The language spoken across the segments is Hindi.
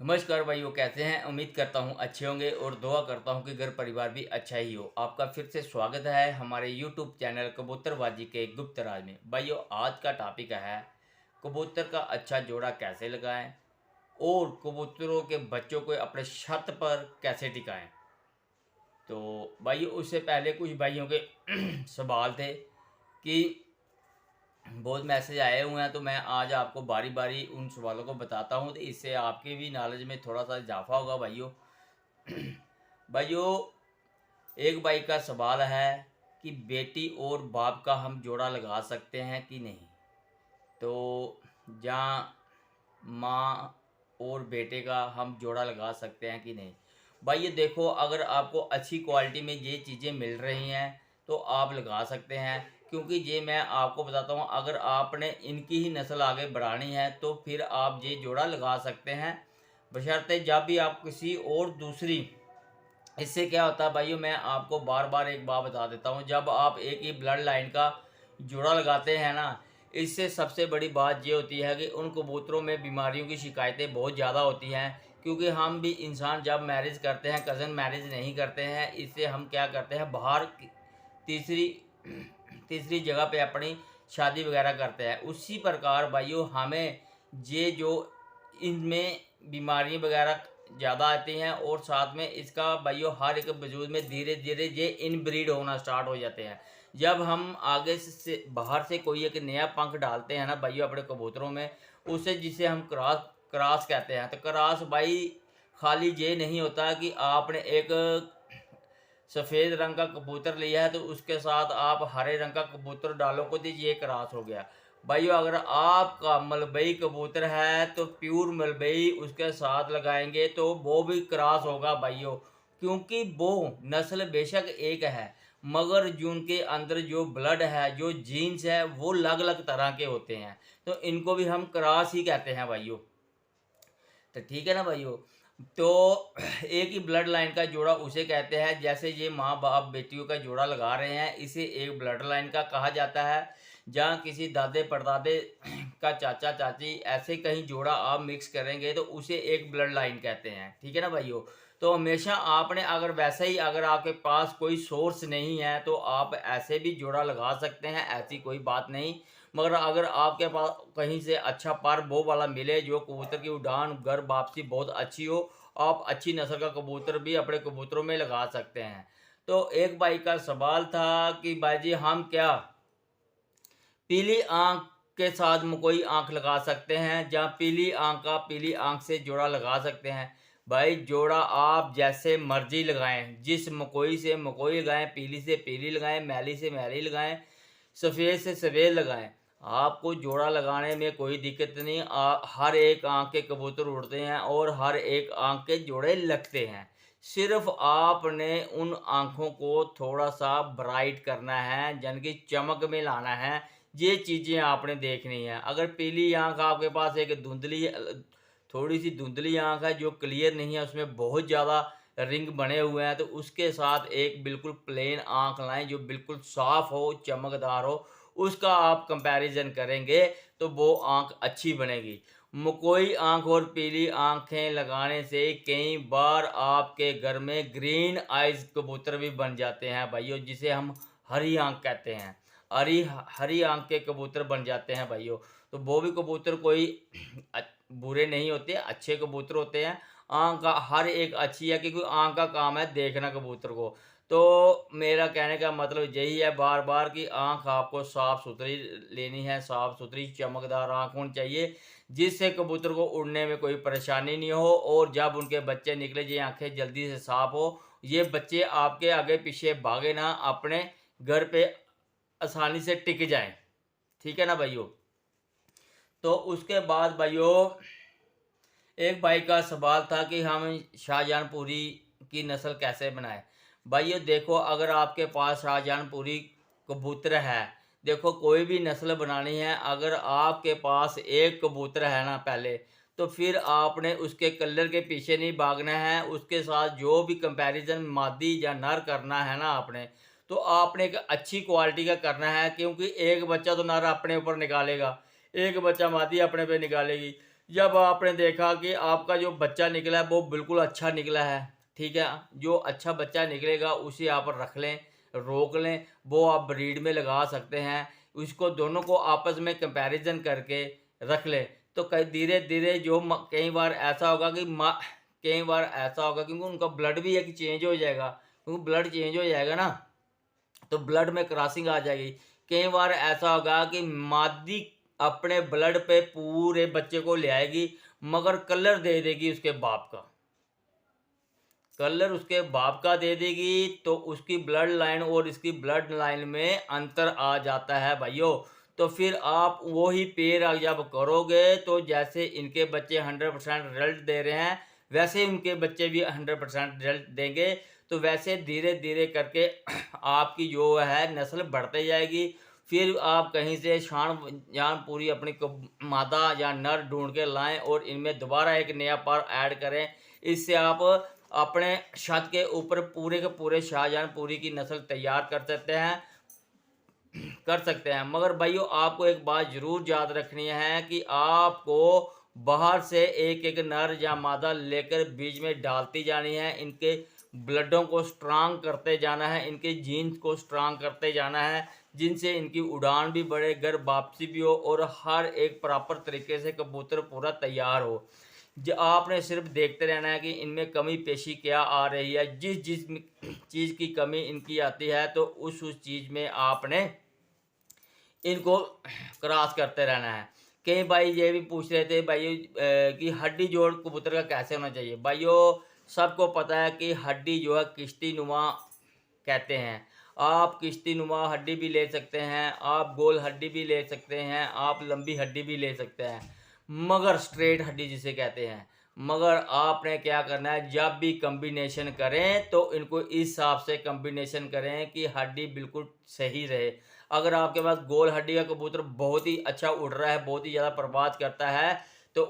नमस्कार भाइयों, कैसे हैं। उम्मीद करता हूं अच्छे होंगे और दुआ करता हूं कि घर परिवार भी अच्छा ही हो। आपका फिर से स्वागत है हमारे YouTube चैनल कबूतरबाजी के गुप्त राज में। भाइयों, आज का टॉपिक है कबूतर का अच्छा जोड़ा कैसे लगाएं और कबूतरों के बच्चों को अपने छत पर कैसे टिकाएं। तो भाइयों, उससे पहले कुछ भाइयों के सवाल थे कि बहुत मैसेज आए हुए हैं, तो मैं आज आपको बारी बारी उन सवालों को बताता हूँ, तो इससे आपके भी नॉलेज में थोड़ा सा इजाफा होगा भाइयों। भाइयों, एक भाई का सवाल है कि बेटी और बाप का हम जोड़ा लगा सकते हैं कि नहीं। तो जहाँ माँ और बेटे का हम जोड़ा लगा सकते हैं कि नहीं। भाई ये देखो, अगर आपको अच्छी क्वालिटी में ये चीज़ें मिल रही हैं तो आप लगा सकते हैं, क्योंकि ये मैं आपको बताता हूँ, अगर आपने इनकी ही नस्ल आगे बढ़ानी है तो फिर आप ये जोड़ा लगा सकते हैं, बशर्ते जब भी आप किसी और दूसरी। इससे क्या होता है भाइयों, मैं आपको बार बार एक बात बता देता हूँ, जब आप एक ही ब्लड लाइन का जोड़ा लगाते हैं ना, इससे सबसे बड़ी बात ये होती है कि उन कबूतरों में बीमारियों की शिकायतें बहुत ज़्यादा होती हैं। क्योंकि हम भी इंसान जब मैरिज करते हैं, कज़न मैरिज नहीं करते हैं, इससे हम क्या करते हैं, बाहर तीसरी तीसरी जगह पे अपनी शादी वगैरह करते हैं। उसी प्रकार भाइयों, हमें ये जो इनमें बीमारी वगैरह ज़्यादा आती हैं और साथ में इसका भाइयों हर एक वजूद में धीरे धीरे ये इनब्रीड होना स्टार्ट हो जाते हैं। जब हम आगे से बाहर से कोई एक नया पंख डालते हैं ना भाइयों अपने कबूतरों में, उसे जिसे हम क्रॉस क्रॉस कहते हैं। तो क्रॉस भाई खाली ये नहीं होता कि आपने एक सफ़ेद रंग का कबूतर लिया है तो उसके साथ आप हरे रंग का कबूतर डालो को ये क्रॉस हो गया। भाइयों, अगर आपका मलबई कबूतर है तो प्योर मलबई उसके साथ लगाएंगे तो वो भी क्रॉस होगा भाइयों, क्योंकि वो नस्ल बेशक एक है मगर जो उनके अंदर जो ब्लड है, जो जीन्स है, वो अलग अलग तरह के होते हैं। तो इनको भी हम क्रॉस ही कहते हैं भाइयों। तो ठीक है ना भाइयों। तो एक ही ब्लड लाइन का जोड़ा उसे कहते हैं, जैसे ये माँ बाप बेटियों का जोड़ा लगा रहे हैं, इसे एक ब्लड लाइन का कहा जाता है। जहाँ किसी दादे परदादे का चाचा चाची ऐसे कहीं जोड़ा आप मिक्स करेंगे तो उसे एक ब्लड लाइन कहते हैं। ठीक है ना भाइयों। तो हमेशा आपने अगर वैसे ही, अगर आपके पास कोई सोर्स नहीं है तो आप ऐसे भी जोड़ा लगा सकते हैं, ऐसी कोई बात नहीं। मगर अगर आपके पास कहीं से अच्छा पर बो वाला मिले, जो कबूतर की उड़ान घर वापसी बहुत अच्छी हो, आप अच्छी नस्ल का कबूतर भी अपने कबूतरों में लगा सकते हैं। तो एक भाई का सवाल था कि भाई जी हम क्या पीली आंख के साथ मकोई आंख लगा सकते हैं, जहाँ पीली आंख का पीली आंख से जोड़ा लगा सकते हैं। भाई जोड़ा आप जैसे मर्जी लगाएं, जिस मकोई से मकोई लगाएं, पीली से पीली लगाएं, मैली से मैली लगाएं, सफ़ेद से सफ़ेद लगाएं, आपको जोड़ा लगाने में कोई दिक्कत नहीं। हर एक आंख के कबूतर उड़ते हैं और हर एक आंख के जोड़े लगते हैं। सिर्फ आपने उन आँखों को थोड़ा सा ब्राइट करना है, यानी कि चमक में लाना है। ये चीज़ें आपने देखनी है। अगर पीली आँख आपके पास एक धुंधली थोड़ी सी धुंधली आँख है जो क्लियर नहीं है, उसमें बहुत ज़्यादा रिंग बने हुए हैं, तो उसके साथ एक बिल्कुल प्लेन आँख लाएँ जो बिल्कुल साफ़ हो, चमकदार हो। उसका आप कंपैरिजन करेंगे तो वो आँख अच्छी बनेगी। मकोई आँख और पीली आँखें लगाने से कई बार आपके घर में ग्रीन आइज़ कबूतर भी बन जाते हैं भाइयों, जिसे हम हरी आँख कहते हैं। हरी हरी आँख के कबूतर बन जाते हैं भाइयों। तो वो भी कबूतर कोई बुरे नहीं होते, अच्छे कबूतर होते हैं। आँख का हर एक अच्छी है, क्योंकि आँख का काम है देखना कबूतर को। तो मेरा कहने का मतलब यही है बार बार कि आँख आपको साफ़ सुथरी लेनी है, साफ़ सुथरी चमकदार आँख होनी चाहिए, जिससे कबूतर को उड़ने में कोई परेशानी नहीं हो और जब उनके बच्चे निकले ये आँखें जल्दी से साफ़ हो, ये बच्चे आपके आगे पीछे भागे ना, अपने घर पे आसानी से टिक जाएँ। ठीक है ना भाइयों। तो उसके बाद भाइयों, एक भाई का सवाल था कि हम शाहजहानपुरी की नस्ल कैसे बनाएं। भाइयों देखो, अगर आपके पास शाहजहानपुरी कबूतर है, देखो कोई भी नस्ल बनानी है, अगर आपके पास एक कबूतर है ना पहले, तो फिर आपने उसके कलर के पीछे नहीं भागना है। उसके साथ जो भी कंपैरिजन मादी या नर करना है ना आपने, तो आपने एक अच्छी क्वालिटी का करना है, क्योंकि एक बच्चा तो नर अपने ऊपर निकालेगा, एक बच्चा मादी अपने पे निकालेगी। जब आपने देखा कि आपका जो बच्चा निकला है वो बिल्कुल अच्छा निकला है, ठीक है, जो अच्छा बच्चा निकलेगा उसे आप रख लें, रोक लें, वो आप ब्रीड में लगा सकते हैं। उसको दोनों को आपस में कंपैरिजन करके रख लें, तो कई धीरे धीरे जो कई बार ऐसा होगा कि कई बार ऐसा होगा क्योंकि उनका ब्लड भी एक चेंज हो जाएगा, क्योंकि ब्लड चेंज हो जाएगा ना, तो ब्लड में क्रॉसिंग आ जाएगी। कई बार ऐसा होगा कि मादी अपने ब्लड पे पूरे बच्चे को ले आएगी, मगर कलर दे देगी उसके बाप का, कलर उसके बाप का दे देगी, तो उसकी ब्लड लाइन और इसकी ब्लड लाइन में अंतर आ जाता है भाइयों। तो फिर आप वो ही पेयर जब करोगे तो जैसे इनके बच्चे 100% रिजल्ट दे रहे हैं, वैसे उनके बच्चे भी 100% रिजल्ट देंगे। तो वैसे धीरे धीरे करके आपकी जो है नस्ल बढ़ते जाएगी। फिर आप कहीं से शान जान पूरी अपनी मादा या नर ढूंढ के लाएं और इनमें दोबारा एक नया पर ऐड करें। इससे आप अपने छत के ऊपर पूरे के पूरे शाहजहानपुरी की नस्ल तैयार कर सकते हैं। मगर भाइयों आपको एक बात ज़रूर याद रखनी है कि आपको बाहर से एक एक नर या मादा लेकर बीच में डालती जानी है, इनके ब्लडों को स्ट्रांग करते जाना है, इनके जीन्स को स्ट्रांग करते जाना है, जिनसे इनकी उड़ान भी बढ़े, घर वापसी भी हो और हर एक प्रॉपर तरीके से कबूतर पूरा तैयार हो। आपने सिर्फ देखते रहना है कि इनमें कमी पेशी क्या आ रही है, जिस जिस चीज़ की कमी इनकी आती है तो उस चीज़ में आपने इनको क्रॉस करते रहना है। कई भाई ये भी पूछ रहे थे भाई कि हड्डी जोड़ कबूतर का कैसे होना चाहिए। भाइयों सबको पता है कि हड्डी जो है किश्ती नुमा कहते हैं। आप किश्ती नुमा हड्डी भी ले सकते हैं, आप गोल हड्डी भी ले सकते हैं, आप लंबी हड्डी भी ले सकते हैं, मगर स्ट्रेट हड्डी जिसे कहते हैं। मगर आपने क्या करना है, जब भी कम्बिनेशन करें तो इनको इस हिसाब से कम्बिनेशन करें कि हड्डी बिल्कुल सही रहे। अगर आपके पास गोल हड्डी का कबूतर बहुत ही अच्छा उड़ रहा है, बहुत ही ज़्यादा प्रवाद करता है तो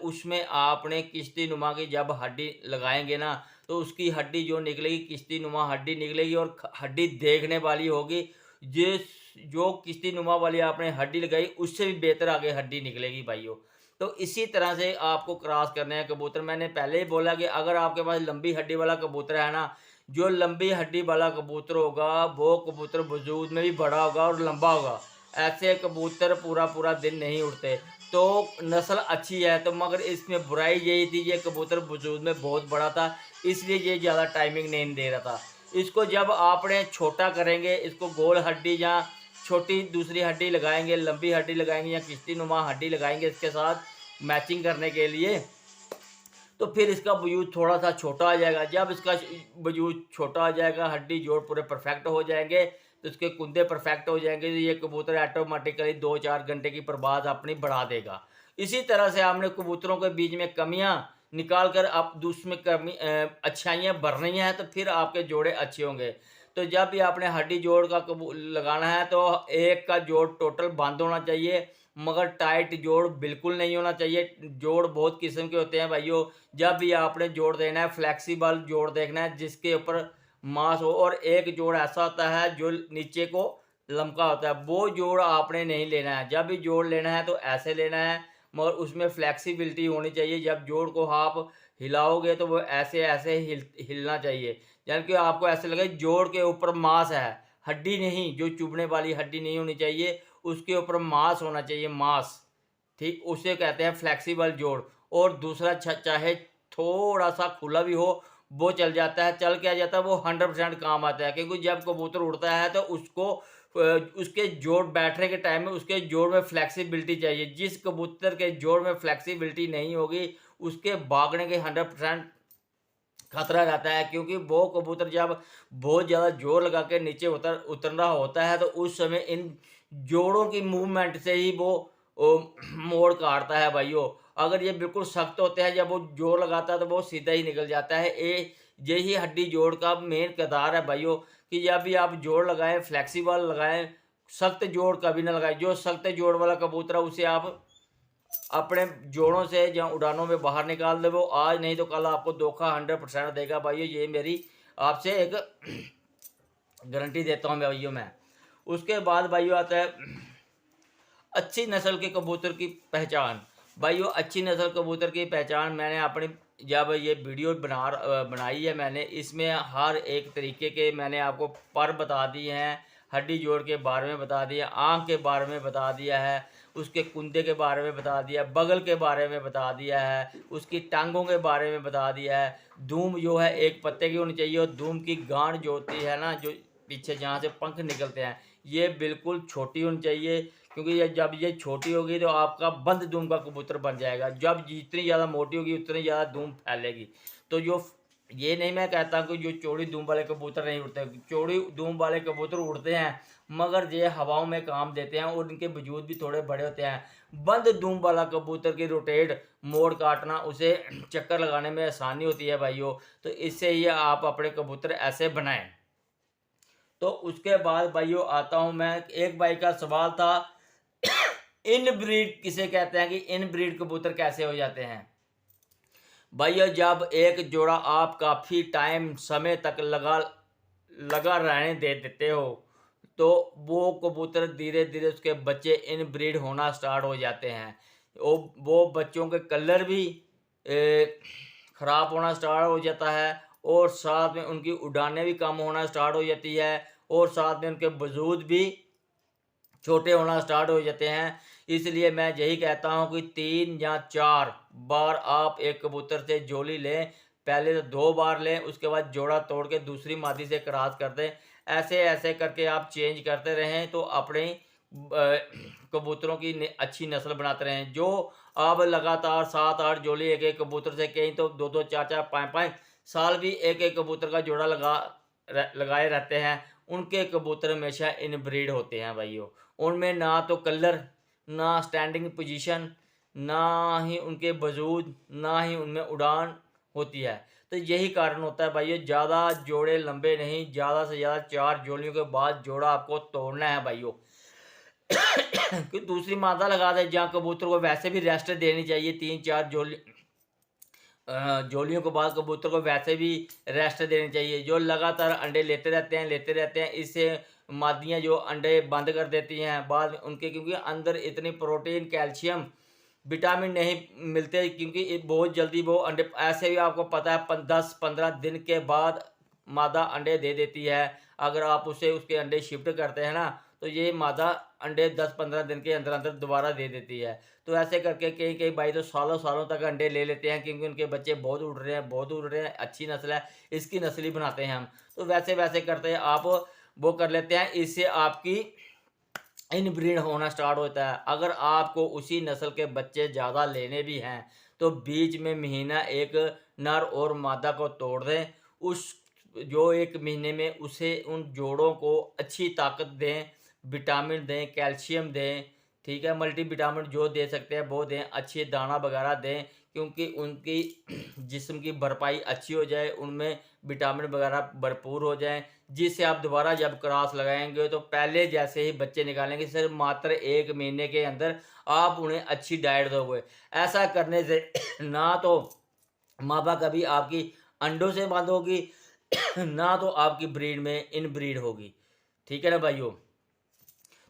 उसमें आपने किश्ती नुमा की जब हड्डी लगाएंगे ना, तो उसकी हड्डी जो निकलेगी किश्ती नुमा हड्डी निकलेगी और हड्डी देखने वाली होगी। जिस जो किश्ती नुमा वाली आपने हड्डी लगाई उससे भी बेहतर आगे हड्डी निकलेगी भाइयों। तो इसी तरह से आपको क्रॉस करने हैं कबूतर। मैंने पहले ही बोला कि अगर आपके पास लंबी हड्डी वाला कबूतर है ना, जो लंबी हड्डी वाला कबूतर होगा वो कबूतर वजूद में भी बड़ा होगा और लंबा होगा। ऐसे कबूतर पूरा पूरा दिन नहीं उड़ते। तो नस्ल अच्छी है, तो मगर इसमें बुराई यही थी, ये कबूतर वजूद में बहुत बड़ा था, इसलिए ये ज़्यादा टाइमिंग नहीं दे रहा था। इसको जब आपने छोटा करेंगे, इसको गोल हड्डी या छोटी दूसरी हड्डी लगाएंगे, लंबी हड्डी लगाएंगे या किश्ती नुमा हड्डी लगाएंगे इसके साथ मैचिंग करने के लिए, तो फिर इसका वजूद थोड़ा सा छोटा आ जाएगा। जब इसका वजूद छोटा आ जाएगा, हड्डी जोड़ पूरे परफेक्ट हो जाएंगे, तो इसके कुंदे परफेक्ट हो जाएंगे, तो ये कबूतर ऑटोमेटिकली 2-4 घंटे की परवाज अपनी बढ़ा देगा। इसी तरह से आपने कबूतरों के बीच में कमियां निकाल कर अब उसमें अच्छाइयाँ भरनी हैं, तो फिर आपके जोड़े अच्छे होंगे। तो जब भी आपने हड्डी जोड़ का लगाना है तो एक का जोड़ टोटल बंद होना चाहिए, मगर टाइट जोड़ बिल्कुल नहीं होना चाहिए। जोड़ बहुत किस्म के होते हैं भाइयों। जब भी आपने जोड़ देना है, फ्लेक्सिबल जोड़ देखना है जिसके ऊपर मांस हो, और एक जोड़ ऐसा होता है जो नीचे को लमका होता है, वो जोड़ आपने नहीं लेना है। जब भी जोड़ लेना है तो ऐसे लेना है, मगर उसमें फ्लेक्सिबिलिटी होनी चाहिए। जब जोड़ को आप हिलाओगे तो वो ऐसे ऐसे हिलना चाहिए, यानी कि आपको ऐसे लगे जोड़ के ऊपर मांस है, हड्डी नहीं, जो चुभने वाली हड्डी नहीं होनी चाहिए, उसके ऊपर मांस होना चाहिए, मांस, ठीक, उसे कहते हैं फ्लेक्सिबल जोड़। और दूसरा चाहे थोड़ा सा खुला भी हो वो चल जाता है। चल क्या जाता है, वो 100% काम आता है, क्योंकि जब कबूतर उड़ता है तो उसको उसके जोड़ बैठने के टाइम में उसके जोड़ में फ्लेक्सिबिलिटी चाहिए। जिस कबूतर के जोड़ में फ्लेक्सिबिलिटी नहीं होगी उसके भागने के 100% खतरा रहता है, क्योंकि वो कबूतर जब बहुत ज़्यादा जोर लगा के नीचे उतर रहा होता है तो उस समय इन जोड़ों की मूवमेंट से ही वो मोड़ काटता है भाइयों। अगर ये बिल्कुल सख्त होते हैं, जब वो जोर लगाता है तो वो सीधा ही निकल जाता है। यही हड्डी जोड़ का मेन किरदार है भाइयों, कि जब भी आप जोड़ लगाएं फ्लेक्सिबल लगाएं, सख्त जोड़ कभी ना लगाएं। जो सख्त जोड़ वाला कबूतर है उसे आप अपने जोड़ों से या उड़ानों में बाहर निकाल दे, वो आज नहीं तो कल आपको धोखा 100% देगा भाइयों। ये मेरी आपसे एक गारंटी देता हूँ भाइयों मैं। उसके बाद भाइयों आता है अच्छी नस्ल के कबूतर की पहचान। भाइयों, अच्छी नस्ल कबूतर की पहचान मैंने अपनी जब ये वीडियो बनाई है मैंने, इसमें हर एक तरीके के मैंने आपको पर बता दिए हैं, हड्डी जोड़ के बारे में बता दिया, आँख के बारे में बता दिया है, उसके कुंदे के बारे में बता दिया, बगल के बारे में बता दिया है, उसकी टांगों के बारे में बता दिया है। दूम जो है एक पत्ते की होनी चाहिए, और दूम की गांठ जो होती है ना, जो पीछे जहाँ से पंख निकलते हैं, ये बिल्कुल छोटी होनी चाहिए, क्योंकि जब ये छोटी होगी तो आपका बंद दूम का कबूतर बन जाएगा। जब जितनी ज़्यादा मोटी होगी उतनी ज़्यादा दूम फैलेगी। तो जो ये नहीं मैं कहता कि जो चौड़ी दूम वाले कबूतर नहीं उड़ते, चौड़ी दूम वाले कबूतर उड़ते हैं, मगर ये हवाओं में काम देते हैं और इनके वजूद भी थोड़े बड़े होते हैं। बंद दूम वाला कबूतर की रोटेट मोड़ काटना, उसे चक्कर लगाने में आसानी होती है भाइयों। तो इससे ही आप अपने कबूतर ऐसे बनाएं। तो उसके बाद भाइयों आता हूँ मैं, एक भाई का सवाल था इन ब्रीड किसे कहते हैं, कि इन ब्रीड कबूतर कैसे हो जाते हैं। भाइयों, जब एक जोड़ा आप काफ़ी टाइम समय तक लगा रहने दे देते हो, तो वो कबूतर धीरे धीरे उसके बच्चे इन ब्रीड होना स्टार्ट हो जाते हैं। वो बच्चों के कलर भी ख़राब होना स्टार्ट हो जाता है, और साथ में उनकी उड़ानें भी कम होना स्टार्ट हो जाती है, और साथ में उनके वजूद भी छोटे होना स्टार्ट हो जाते हैं। इसलिए मैं यही कहता हूँ कि 3 या 4 बार आप एक कबूतर से जोली लें। पहले तो 2 बार लें, उसके बाद जोड़ा तोड़ के दूसरी मादी से क्रॉस कर दें। ऐसे ऐसे करके आप चेंज करते रहें, तो अपने कबूतरों की अच्छी नस्ल बनाते रहें। जो आप लगातार 7-8 जोली एक एक कबूतर से, कहीं तो 2-2, 4-4, 5-5 साल भी एक एक कबूतर का जोड़ा लगाए रहते हैं, उनके कबूतर हमेशा इनब्रीड होते हैं भाइयों। उनमें ना तो कलर, ना स्टैंडिंग पोजीशन, ना ही उनके वजूद, ना ही उनमें उड़ान होती है। तो यही कारण होता है भाइयों, ज़्यादा जोड़े लंबे नहीं, ज़्यादा से ज़्यादा 4 जोड़ियों के बाद जोड़ा आपको तोड़ना है भाइयों। कि दूसरी मादा लगा दे, जहाँ कबूतर को वैसे भी रेस्ट देनी चाहिए। 3-4 जोलियों के बाद कबूतर को वैसे भी रेस्ट देनी चाहिए। जो लगातार अंडे लेते रहते हैं, इससे मादियाँ जो अंडे बंद कर देती हैं बाद में उनके, क्योंकि अंदर इतनी प्रोटीन, कैल्शियम, विटामिन नहीं मिलते, क्योंकि ये बहुत जल्दी वो अंडे, ऐसे भी आपको पता है 10-15 दिन के बाद मादा अंडे दे देती है। अगर आप उसे उसके अंडे शिफ्ट करते हैं ना, तो ये मादा अंडे 10-15 दिन के अंदर अंदर दोबारा दे देती है। तो ऐसे करके कई कई भाई तो सालों सालों तक अंडे ले लेते हैं, क्योंकि उनके बच्चे बहुत उड़ रहे हैं, बहुत उड़ रहे हैं, अच्छी नस्ल है, इसकी नस्ल ही बनाते हैं हम। तो वैसे वैसे करते हैं आप वो कर लेते हैं, इससे आपकी इनब्रीड होना स्टार्ट होता है। अगर आपको उसी नस्ल के बच्चे ज़्यादा लेने भी हैं, तो बीच में महीना एक नर और मादा को तोड़ दें। उस जो 1 महीने में उसे उन जोड़ों को अच्छी ताकत दें, विटामिन दें, कैल्शियम दें, ठीक है, मल्टीविटामिन जो दे सकते हैं वो दें, अच्छे दाना वगैरह दें, क्योंकि उनकी जिस्म की भरपाई अच्छी हो जाए, उनमें विटामिन वगैरह भरपूर हो जाएँ, जिससे आप दोबारा जब क्रॉस लगाएंगे तो पहले जैसे ही बच्चे निकालेंगे। सिर्फ मात्र 1 महीने के अंदर आप उन्हें अच्छी डाइट दोगे। ऐसा करने से ना तो मादा कभी आपकी अंडों से बंद होगी, ना तो आपकी ब्रीड में इनब्रीड होगी। ठीक है ना भाइयों।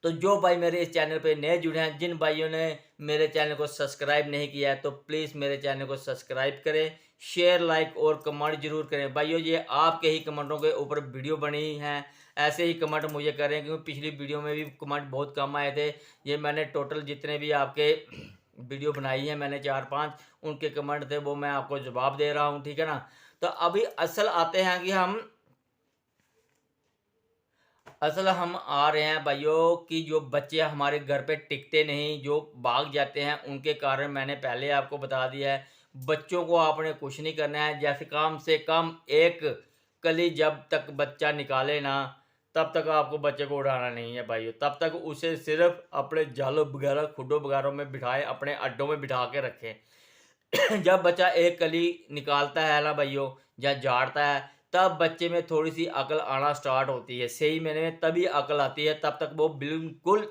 तो जो भाई मेरे इस चैनल पे नए जुड़े हैं, जिन भाइयों ने मेरे चैनल को सब्सक्राइब नहीं किया है, तो प्लीज़ मेरे चैनल को सब्सक्राइब करें, शेयर, लाइक और कमेंट जरूर करें भाइयों। ये आपके ही कमेंटों के ऊपर वीडियो बनी हैं, ऐसे ही कमेंट मुझे करें, क्योंकि पिछली वीडियो में भी कमेंट बहुत कम आए थे। ये मैंने टोटल जितने भी आपके वीडियो बनाई है मैंने 4-5, उनके कमेंट थे, वो मैं आपको जवाब दे रहा हूँ, ठीक है ना। तो अभी असल आते हैं कि हम आ रहे हैं भाइयों, कि जो बच्चे हमारे घर पे टिकते नहीं, जो भाग जाते हैं, उनके कारण मैंने पहले आपको बता दिया है। बच्चों को आपने कुछ नहीं करना है, जैसे कम से कम एक कली जब तक बच्चा निकाले ना, तब तक आपको बच्चे को उड़ाना नहीं है भाइयों। तब तक उसे सिर्फ अपने जालों वगैरह, खुडों वगैरह में बिठाए, अपने अड्डों में बिठा के रखें। जब बच्चा एक कली निकालता है ना भाइयों, या झाड़ता है, तब बच्चे में थोड़ी सी अकल आना स्टार्ट होती है। सही मैंने में तभी अकल आती है, तब तक वो बिल्कुल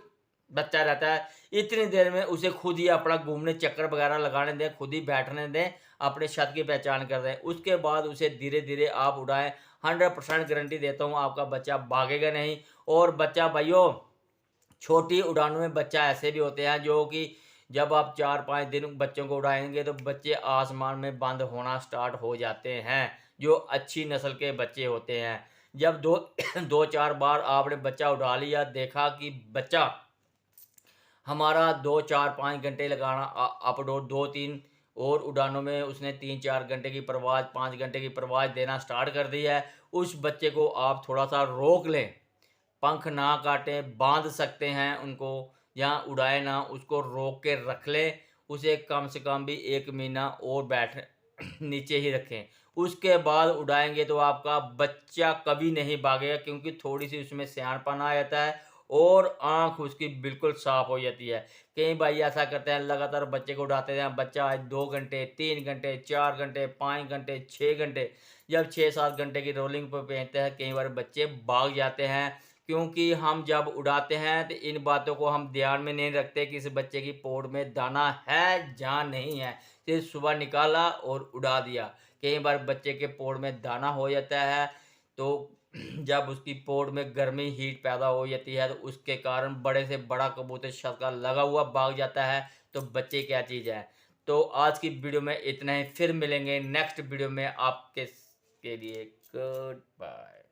बच्चा रहता है। इतनी देर में उसे खुद ही अपना घूमने, चक्कर वगैरह लगाने दें, खुद ही बैठने दें, अपने छत की पहचान कर दें। उसके बाद उसे धीरे धीरे आप उड़ाएं। 100% गारंटी देता हूँ आपका बच्चा भागेगा नहीं। और बच्चा भाइयों छोटी उड़ानों में बच्चा ऐसे भी होते हैं जो कि जब आप 4-5 दिन बच्चों को उड़ाएँगे तो बच्चे आसमान में बंद होना स्टार्ट हो जाते हैं, जो अच्छी नस्ल के बच्चे होते हैं। जब 2 2-4 बार आपने बच्चा उड़ा लिया, देखा कि बच्चा हमारा 2, 4, 5 घंटे लगाना अप डाउन 2-3 और उड़ानों में उसने 3-4 घंटे की परवाज़, 5 घंटे की परवाज़ देना स्टार्ट कर दी है, उस बच्चे को आप थोड़ा-सा रोक लें। पंख ना काटें, बाँध सकते हैं उनको या उड़ाए ना, उसको रोक के रख लें। उसे कम से कम भी 1 महीना और बैठ नीचे ही रखें। उसके बाद उड़ाएँगे तो आपका बच्चा कभी नहीं भागेगा, क्योंकि थोड़ी-सी उसमें सयानपन आ जाता है और आँख उसकी बिल्कुल साफ़ हो जाती है। कई भाई ऐसा करते हैं, लगातार बच्चे को उड़ाते हैं, बच्चा आज 2 घंटे, 3 घंटे, 4 घंटे, 5 घंटे, 6 घंटे, जब 6-7 घंटे की रोलिंग पे पहुँचते हैं, कई बार बच्चे भाग जाते हैं। क्योंकि हम जब उड़ाते हैं तो इन बातों को हम ध्यान में नहीं रखते कि इस बच्चे की पोड़ में दाना है या नहीं है। सिर्फ सुबह निकाला और उड़ा दिया। कई बार बच्चे के पोड़ में दाना हो जाता है, तो जब उसकी पोड़ में गर्मी हीट पैदा हो जाती है तो उसके कारण बड़े से बड़ा कबूतर छक्का लगा हुआ भाग जाता है। तो बच्चे क्या चीज़ है। तो आज की वीडियो में इतना ही, फिर मिलेंगे नेक्स्ट वीडियो में आपके के लिए। Good bye.